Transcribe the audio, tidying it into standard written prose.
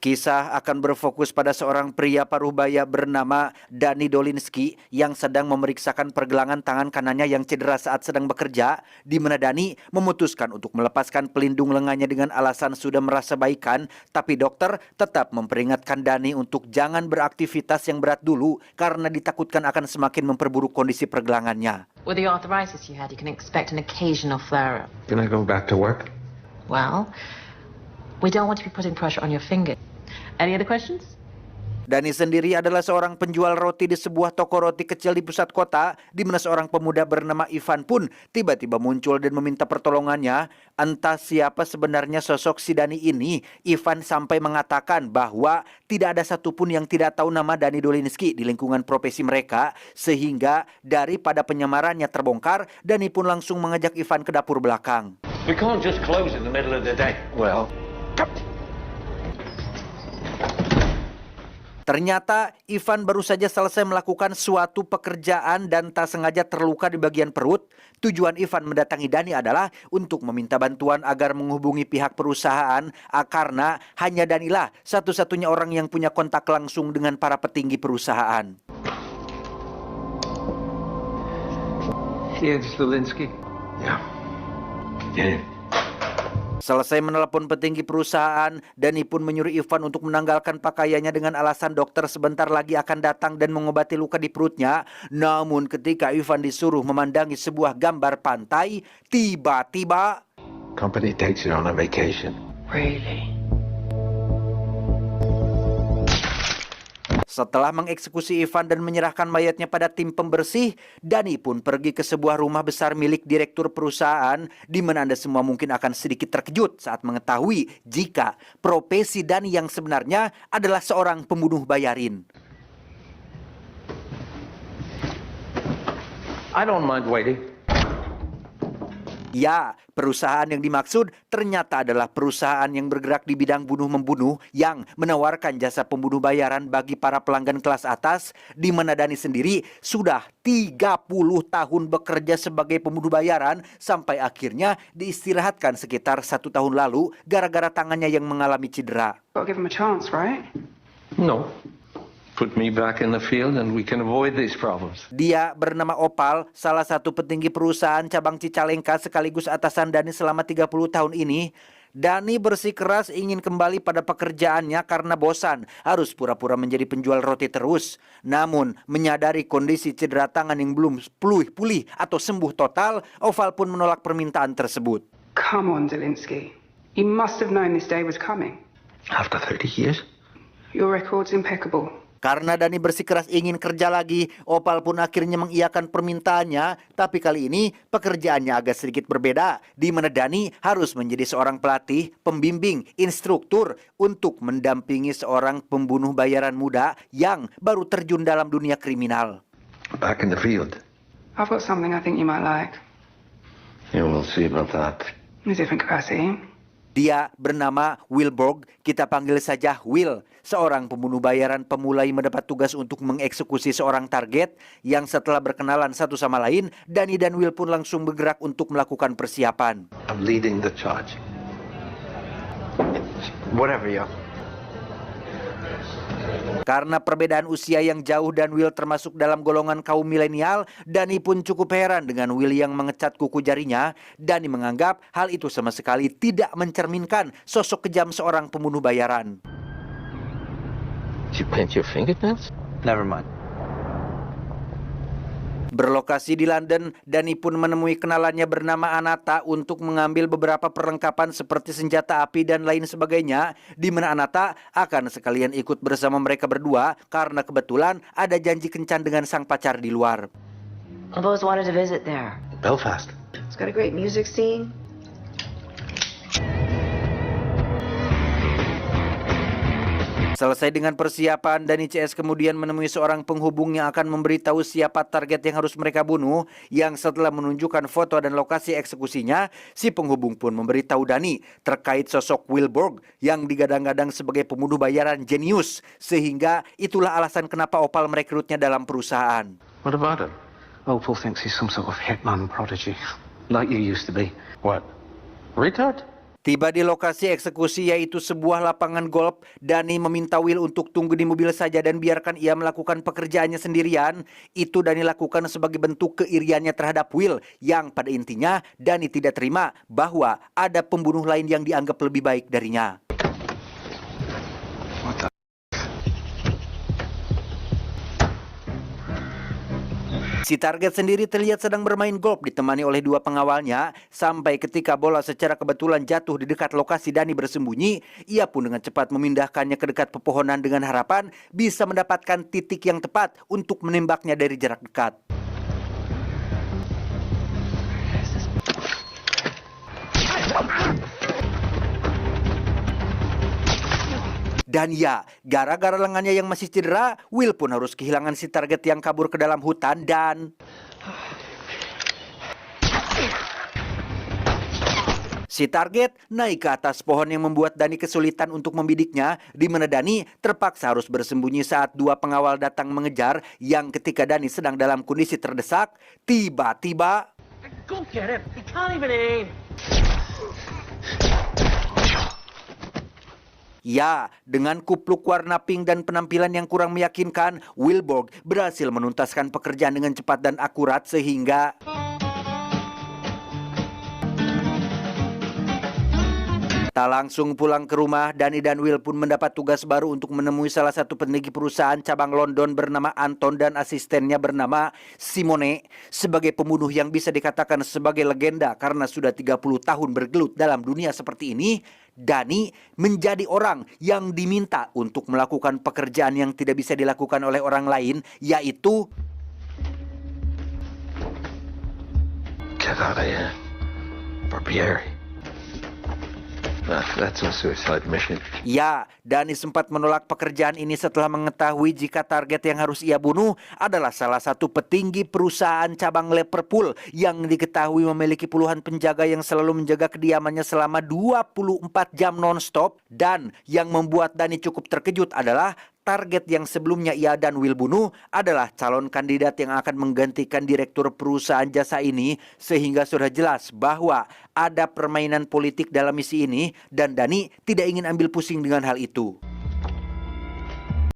Kisah akan berfokus pada seorang pria paruh-baya bernama Dani Dolinsky yang sedang memeriksakan pergelangan tangan kanannya yang cedera saat sedang bekerja, di mana Dani memutuskan untuk melepaskan pelindung lengannya dengan alasan sudah merasa baikan, tapi dokter tetap memperingatkan Dani untuk jangan beraktivitas yang berat dulu karena ditakutkan akan semakin memperburuk kondisi pergelangannya. With the arthritis you had, you can expect an occasional flare-up. Can I go back to work? Well, we don't want to be putting pressure on your finger. Any other questions? Dani sendiri adalah seorang penjual roti di sebuah toko roti kecil di pusat kota, di mana seorang pemuda bernama Ivan pun tiba-tiba muncul dan meminta pertolongannya. Entah siapa sebenarnya sosok si Dani ini, Ivan sampai mengatakan bahwa tidak ada satupun yang tidak tahu nama Dani Dolinsky di lingkungan profesi mereka, sehingga daripada penyamarannya terbongkar, Dani pun langsung mengajak Ivan ke dapur belakang. We can't just close in the middle of the day. Well, ternyata Ivan baru saja selesai melakukan suatu pekerjaan dan tak sengaja terluka di bagian perut. Tujuan Ivan mendatangi Dani adalah untuk meminta bantuan agar menghubungi pihak perusahaan, karena hanya Danilah satu-satunya orang yang punya kontak langsung dengan para petinggi perusahaan. yeah, it's Dolinsky. Yeah. Yeah. Selesai menelepon petinggi perusahaan, Dani pun menyuruh Ivan untuk menanggalkan pakaiannya dengan alasan dokter sebentar lagi akan datang dan mengobati luka di perutnya. Namun ketika Ivan disuruh memandangi sebuah gambar pantai, tiba-tiba Company takes you on a vacation. Really? setelah mengeksekusi Ivan dan menyerahkan mayatnya pada tim pembersih, Dani pun pergi ke sebuah rumah besar milik direktur perusahaan, di mana Anda semua mungkin akan sedikit terkejut saat mengetahui jika profesi Dani yang sebenarnya adalah seorang pembunuh bayarin. I don't mind waiting. Ya, perusahaan yang dimaksud ternyata adalah perusahaan yang bergerak di bidang bunuh-membunuh yang menawarkan jasa pembunuh bayaran bagi para pelanggan kelas atas, di mana Dani sendiri sudah 30 tahun bekerja sebagai pembunuh bayaran sampai akhirnya diistirahatkan sekitar 1 tahun lalu gara-gara tangannya yang mengalami cedera. Gotta give him a chance, right? No. Put me back in the field and we can avoid these problems. Dia bernama Opal, salah satu petinggi perusahaan cabang Cicalengka sekaligus atasan Dani selama 30 tahun ini. Dani bersikeras ingin kembali pada pekerjaannya karena bosan harus pura-pura menjadi penjual roti terus. Namun, menyadari kondisi cedera tangan yang belum pulih atau sembuh total, Opal pun menolak permintaan tersebut. Come on, Dolinsky. You must have known this day was coming. After 30 years? Your record's impeccable. Karena Dani bersikeras ingin kerja lagi, Opal pun akhirnya mengiyakan permintaannya. Tapi kali ini pekerjaannya agak sedikit berbeda, di mana Dani harus menjadi seorang pelatih, pembimbing, instruktur untuk mendampingi seorang pembunuh bayaran muda yang baru terjun dalam dunia kriminal. Back in the field. I've got something I think you might like. Yeah, we'll see about that. In a different capacity. Dia bernama Wilborg, kita panggil saja Will, seorang pembunuh bayaran pemulai mendapat tugas untuk mengeksekusi seorang target yang setelah berkenalan satu sama lain, Dani dan Will pun langsung bergerak untuk melakukan persiapan. I'm leading the charge. Whatever, yeah. Karena perbedaan usia yang jauh dan Will termasuk dalam golongan kaum milenial, Dani pun cukup heran dengan Will yang mengecat kuku jarinya. Dani menganggap hal itu sama sekali tidak mencerminkan sosok kejam seorang pembunuh bayaran. Did you paint your fingernails? Never mind. Berlokasi di London, Dani pun menemui kenalannya bernama Anata untuk mengambil beberapa perlengkapan seperti senjata api dan lain sebagainya, di mana Anata akan sekalian ikut bersama mereka berdua karena kebetulan ada janji kencan dengan sang pacar di luar. I've always wanted to visit there. Belfast. It's got a great music scene. Selesai dengan persiapan, Dani CS kemudian menemui seorang penghubung yang akan memberitahu siapa target yang harus mereka bunuh. Yang setelah menunjukkan foto dan lokasi eksekusinya, si penghubung pun memberitahu Dani terkait sosok Wilborg yang digadang-gadang sebagai pembunuh bayaran jenius. Sehingga itulah alasan kenapa Opal merekrutnya dalam perusahaan. What about him? Opal thinks he's some sort of hitman prodigy, like you used to be. What? Retard? Tiba di lokasi eksekusi yaitu sebuah lapangan golf, Dani meminta Will untuk tunggu di mobil saja dan biarkan ia melakukan pekerjaannya sendirian. Itu Dani lakukan sebagai bentuk keiriannya terhadap Will yang pada intinya Dani tidak terima bahwa ada pembunuh lain yang dianggap lebih baik darinya. Si target sendiri terlihat sedang bermain golf ditemani oleh dua pengawalnya sampai ketika bola secara kebetulan jatuh di dekat lokasi Dani bersembunyi, ia pun dengan cepat memindahkannya ke dekat pepohonan dengan harapan bisa mendapatkan titik yang tepat untuk menembaknya dari jarak dekat. Dan ya, gara-gara lengannya yang masih cedera, Will pun harus kehilangan si target yang kabur ke dalam hutan dan... Si target naik ke atas pohon yang membuat Dani kesulitan untuk membidiknya, di mana Dani terpaksa harus bersembunyi saat dua pengawal datang mengejar yang ketika Dani sedang dalam kondisi terdesak, tiba-tiba... Go get him! He can't even aim! Ya, dengan kupluk warna pink dan penampilan yang kurang meyakinkan, Wilborg berhasil menuntaskan pekerjaan dengan cepat dan akurat sehingga... Tak langsung pulang ke rumah, Dani dan Will pun mendapat tugas baru untuk menemui salah satu petinggi perusahaan cabang London bernama Anton dan asistennya bernama Simone. Sebagai pembunuh yang bisa dikatakan sebagai legenda karena sudah 30 tahun bergelut dalam dunia seperti ini, Dani menjadi orang yang diminta untuk melakukan pekerjaan yang tidak bisa dilakukan oleh orang lain, yaitu Get out of here. For Pierre. That's a suicide mission. ya, Dani sempat menolak pekerjaan ini setelah mengetahui jika target yang harus ia bunuh adalah salah satu petinggi perusahaan cabang Liverpool yang diketahui memiliki puluhan penjaga yang selalu menjaga kediamannya selama 24 jam non-stop. Dan yang membuat Dani cukup terkejut adalah target yang sebelumnya ia dan Will bunuh adalah calon kandidat yang akan menggantikan direktur perusahaan jasa ini, sehingga sudah jelas bahwa ada permainan politik dalam misi ini dan Dani tidak ingin ambil pusing dengan hal itu.